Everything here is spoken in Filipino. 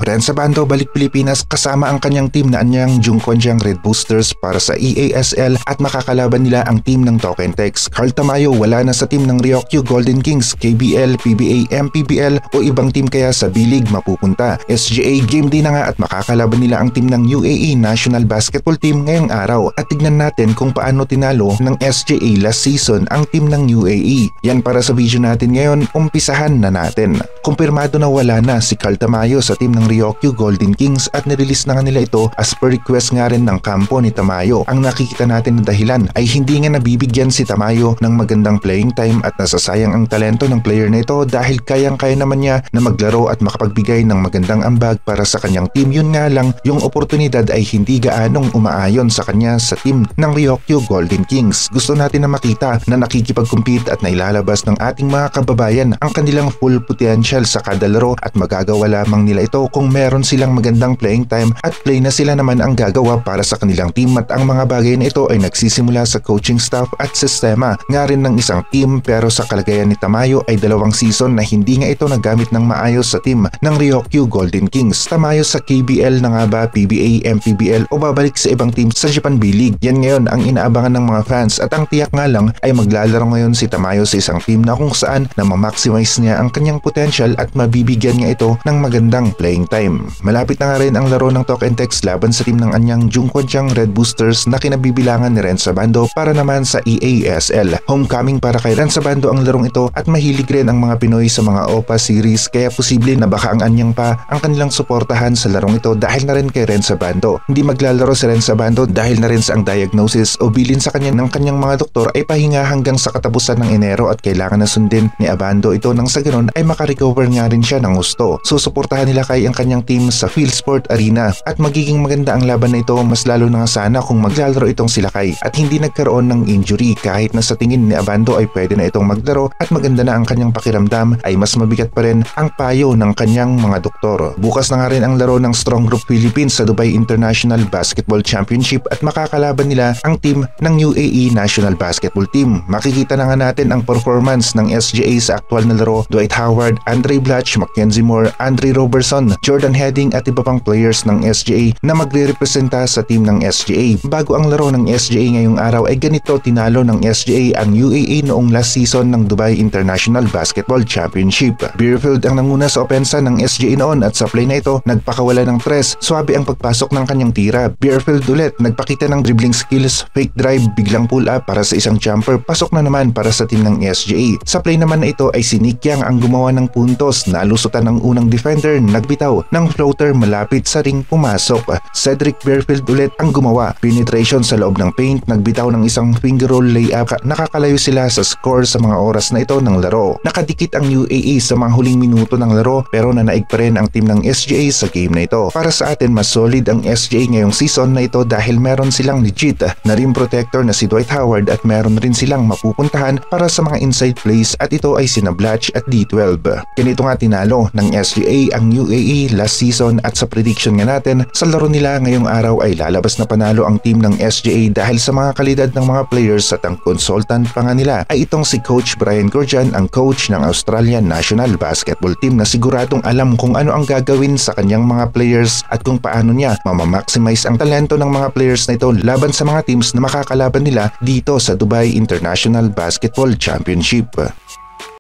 Renza Bando balik Pilipinas kasama ang kanyang team na anyang Jungkonjiang Red Boosters para sa EASL at makakalaban nila ang team ng Token Tex. Carl Tamayo wala na sa team ng Ryokyu Golden Kings, KBL, PBA, MPBL o ibang team kaya sa B-League mapupunta. SGA game din na nga at makakalaban nila ang team ng UAE National Basketball Team ngayong araw at tignan natin kung paano tinalo ng SGA last season ang team ng UAE. Yan para sa video natin ngayon, umpisahan na natin. Kumpirmado na wala na si Carl Tamayo sa team ng Ryokyu Golden Kings at nirelease na nga nila ito as per request nga rin ng kampo ni Tamayo. Ang nakikita natin na dahilan ay hindi nga nabibigyan si Tamayo ng magandang playing time at nasasayang ang talento ng player na ito dahil kayang-kaya naman niya na maglaro at makapagbigay ng magandang ambag para sa kanyang team. Yun nga lang, yung oportunidad ay hindi gaanong umaayon sa kanya sa team ng Ryokyu Golden Kings. Gusto natin na makita na nakikipag-compete at nailalabas ng ating mga kababayan ang kanilang full potential sa kada laro at magagawa lamang nila ito kung meron silang magandang playing time at play na sila naman ang gagawa para sa kanilang team at ang mga bagay na ito ay nagsisimula sa coaching staff at sistema nga rin ng isang team. Pero sa kalagayan ni Tamayo ay 2 season na hindi nga ito nagamit ng maayos sa team ng Ryokyu Golden Kings. Tamayo sa KBL na nga ba, PBA, MPBL o babalik sa ibang team sa Japan B-League? Yan ngayon ang inaabangan ng mga fans at ang tiyak nga lang ay maglalaro ngayon si Tamayo sa isang team na kung saan na ma-maximize niya ang kanyang potential at mabibigyan niya ito ng magandang playing time. Malapit na nga rin ang laro ng Token Tex laban sa team ng anyang Jungkonjiang Red Boosters na kinabibilangan ni Renza Bando para naman sa EASL. Homecoming para kay Renza Bando ang larong ito at mahilig rin ang mga Pinoy sa mga OPA series kaya posible na baka ang anyang pa ang kanilang suportahan sa larong ito dahil na rin kay Renza Bando. Hindi maglalaro si Renza Bando dahil na rin sa ang diagnosis o bilin sa kanya ng kanyang mga doktor ay pahinga hanggang sa katapusan ng Enero at kailangan na sundin ni Abando ito nang sa ganun ay makarecover nga rin siya ng gusto. Susuportahan nila kay ang kanyang team sa Fieldsport Arena at magiging maganda ang laban na ito mas lalo na sana kung maglalaro itong Silakay at hindi nagkaroon ng injury. Kahit na sa tingin ni Abando ay pwede na itong maglaro at maganda na ang kanyang pakiramdam ay mas mabigat pa rin ang payo ng kanyang mga doktor. Bukas na nga rin ang laro ng Strong Group Philippines sa Dubai International Basketball Championship at makakalaban nila ang team ng UAE National Basketball Team. Makikita na nga natin ang performance ng SGA sa aktual na laro. Dwight Howard, Andre Blatch, Mackenzie Moore, Andre Robertson, Jordan Heading at iba pang players ng SGA na magre-representa sa team ng SGA. Bago ang laro ng SGA ngayong araw ay ganito tinalo ng SGA ang UAE noong last season ng Dubai International Basketball Championship. Beerfield ang nanguna sa opensa ng SGA noon at sa play na ito nagpakawala ng tres. Swabe ang pagpasok ng kanyang tira. Beerfield ulit nagpakita ng dribbling skills, fake drive, biglang pull up para sa isang jumper. Pasok na naman para sa team ng SGA. Sa play naman na ito ay si Nick Yang ang gumawa ng puntos. Nalusutan ng unang defender, nagbitaw ng floater malapit sa ring, pumasok. Cedric Beerfield ulit ang gumawa. Penetration sa loob ng paint, nagbitaw ng isang finger roll layup. Nakakalayo sila sa score sa mga oras na ito ng laro. Nakadikit ang UAE sa mga huling minuto ng laro pero nanaig pa rin ang team ng SGA sa game na ito. Para sa atin mas solid ang SGA ngayong season na ito dahil meron silang legit na rim protector na si Dwight Howard at meron rin silang mapupuntahan para sa mga inside plays at ito ay sina Blatch at D12. Ganito nga tinalo ng SGA ang UAE last season at sa prediction nga natin sa laro nila ngayong araw ay lalabas na panalo ang team ng SGA dahil sa mga kalidad ng mga players at ang consultant pa nga nila ay itong si Coach Brian Goorjian, ang coach ng Australian National Basketball Team na siguradong alam kung ano ang gagawin sa kanyang mga players at kung paano niya mamamaximize ang talento ng mga players na ito laban sa mga teams na makakalaban nila dito sa Dubai International Basketball Championship.